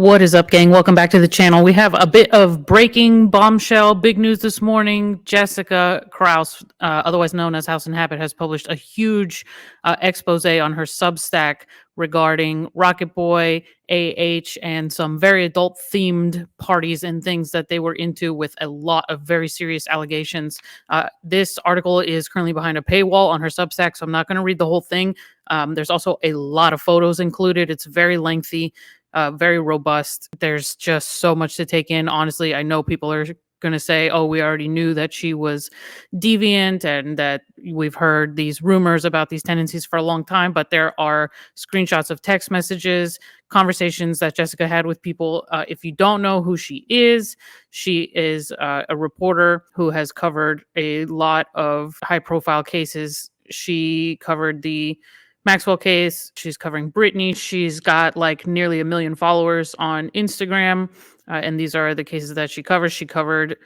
What is up, gang? Welcome back to the channel. We have a bit of breaking bombshell, big news this morning. Jessica Kraus, otherwise known as Houseinhabit, has published a huge expose on her Substack regarding Rocket Boy, and some very adult-themed parties and things that they were into with a lot of very serious allegations. This article is currently behind a paywall on her Substack, so I'm not going to read the whole thing. There's also a lot of photos included. It's very lengthy. Very robust. There's just so much to take in. Honestly, I know people are going to say, oh, we already knew that she was deviant and that we've heard these rumors about these tendencies for a long time, but there are screenshots of text messages, conversations that Jessica had with people. If you don't know who she is a reporter who has covered a lot of high profile cases. She covered the Maxwell case. She's covering Britney. She's got like nearly 1 million followers on Instagram. And these are the cases that she covers. She covered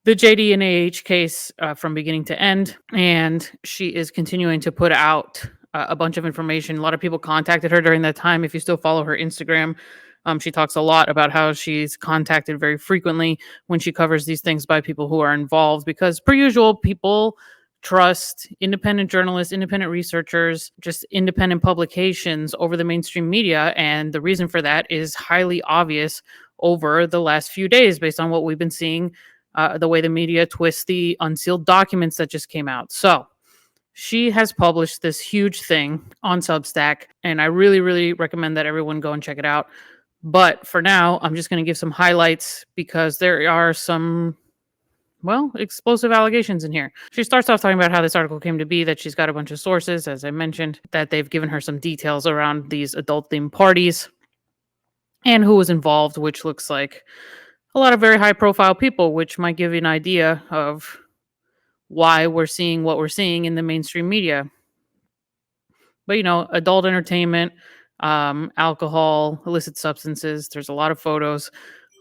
the JD and case from beginning to end. And she is continuing to put out a bunch of information. A lot of people contacted her during that time. If you still follow her Instagram, she talks a lot about how she's contacted very frequently when she covers these things by people who are involved, because per usual, people trust independent journalists, independent researchers, just independent publications over the mainstream media. And the reason for that is highly obvious over the last few days based on what we've been seeing, the way the media twists the unsealed documents that just came out. So she has published this huge thing on Substack, and I really, really recommend that everyone go and check it out. But for now, I'm just going to give some highlights because there are some explosive allegations in here. She starts off talking about how this article came to be, that she's got a bunch of sources, as I mentioned, that they've given her some details around these adult-themed parties and who was involved, which looks like a lot of very high-profile people, which might give you an idea of why we're seeing what we're seeing in the mainstream media. But, adult entertainment, alcohol, illicit substances, there's a lot of photos,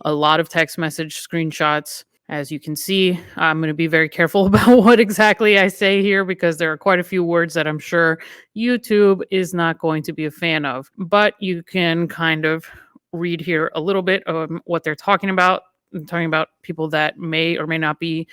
a lot of text message screenshots. As you can see, I'm going to be very careful about what exactly I say here because there are quite a few words that I'm sure YouTube is not going to be a fan of. But you can kind of read here a little bit of what they're talking about. I'm talking about people that may or may not be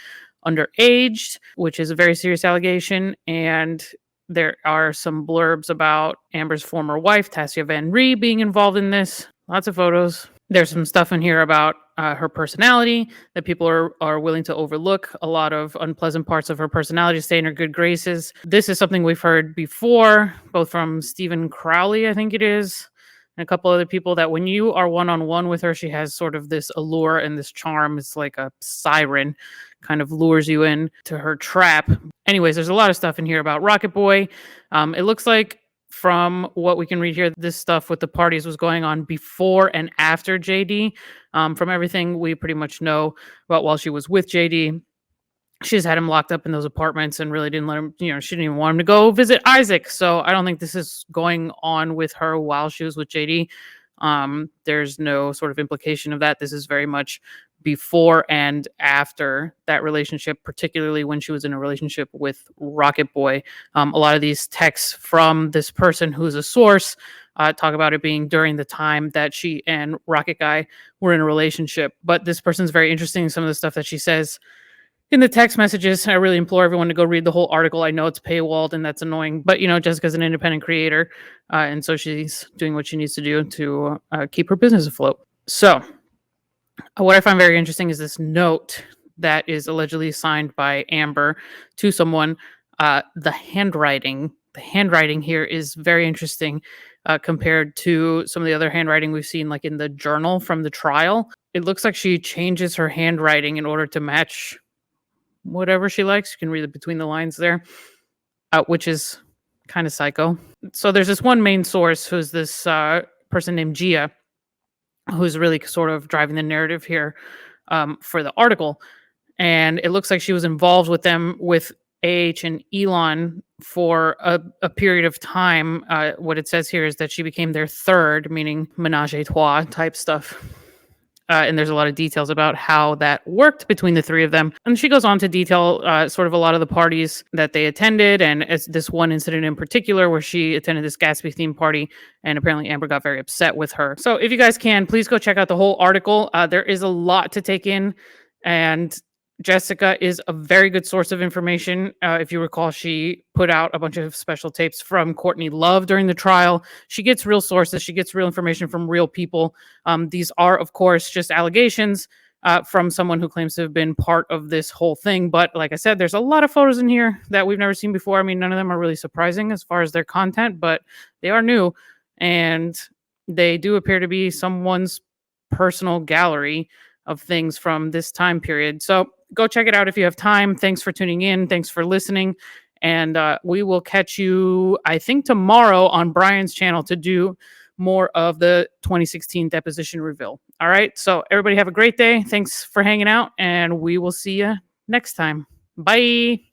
underage, which is a very serious allegation. And there are some blurbs about Amber's former wife, Tassia Van Ree, being involved in this. Lots of photos. There's some stuff in here about her personality that people are willing to overlook. A lot of unpleasant parts of her personality, stay in her good graces. This is something we've heard before, both from Stephen Crowley, I think it is, and a couple other people, that when you are one-on-one with her, she has sort of this allure and this charm. It's like a siren, kind of lures you in to her trap. Anyways, there's a lot of stuff in here about Rocket Boy. It looks like, from what we can read here, this stuff with the parties was going on before and after JD. From everything we pretty much know about while she was with JD, she's had him locked up in those apartments and really didn't let him, she didn't even want him to go visit Isaac. So I don't think this is going on with her while she was with JD. There's no sort of implication of that. This is very much before and after that relationship, particularly when she was in a relationship with Rocket Boy. A lot of these texts from this person who's a source talk about it being during the time that she and Rocket Guy were in a relationship. But this person's very interesting. Some of the stuff that she says in the text messages, I really implore everyone to go read the whole article. I know it's paywalled and that's annoying, but Jessica's an independent creator, and so she's doing what she needs to do to keep her business afloat. So what I find very interesting is this note that is allegedly signed by Amber to someone. The handwriting here is very interesting compared to some of the other handwriting we've seen, like in the journal from the trial. It looks like she changes her handwriting in order to match whatever she likes. You can read it between the lines there, which is kind of psycho. So there's this one main source who's this person named Gia, who's really sort of driving the narrative here for the article. And it looks like she was involved with them, with and Elon, for a period of time. What it says here is that she became their third, meaning menage a trois type stuff. And there's a lot of details about how that worked between the three of them. And she goes on to detail sort of a lot of the parties that they attended, and as this one incident in particular where she attended this Gatsby themed party, and apparently Amber got very upset with her. So if you guys can, please go check out the whole article. There is a lot to take in, and Jessica is a very good source of information. If you recall, she put out a bunch of special tapes from Courtney Love during the trial. She gets real sources, she gets real information from real people. These are, of course, just allegations from someone who claims to have been part of this whole thing. But like I said, there's a lot of photos in here that we've never seen before. I mean, none of them are really surprising as far as their content, but they are new. And they do appear to be someone's personal gallery of things from this time period. So go check it out if you have time. Thanks for tuning in. Thanks for listening. And we will catch you, I think, tomorrow on Brian's channel to do more of the 2016 deposition reveal. All right. So everybody have a great day. Thanks for hanging out, and we will see you next time. Bye.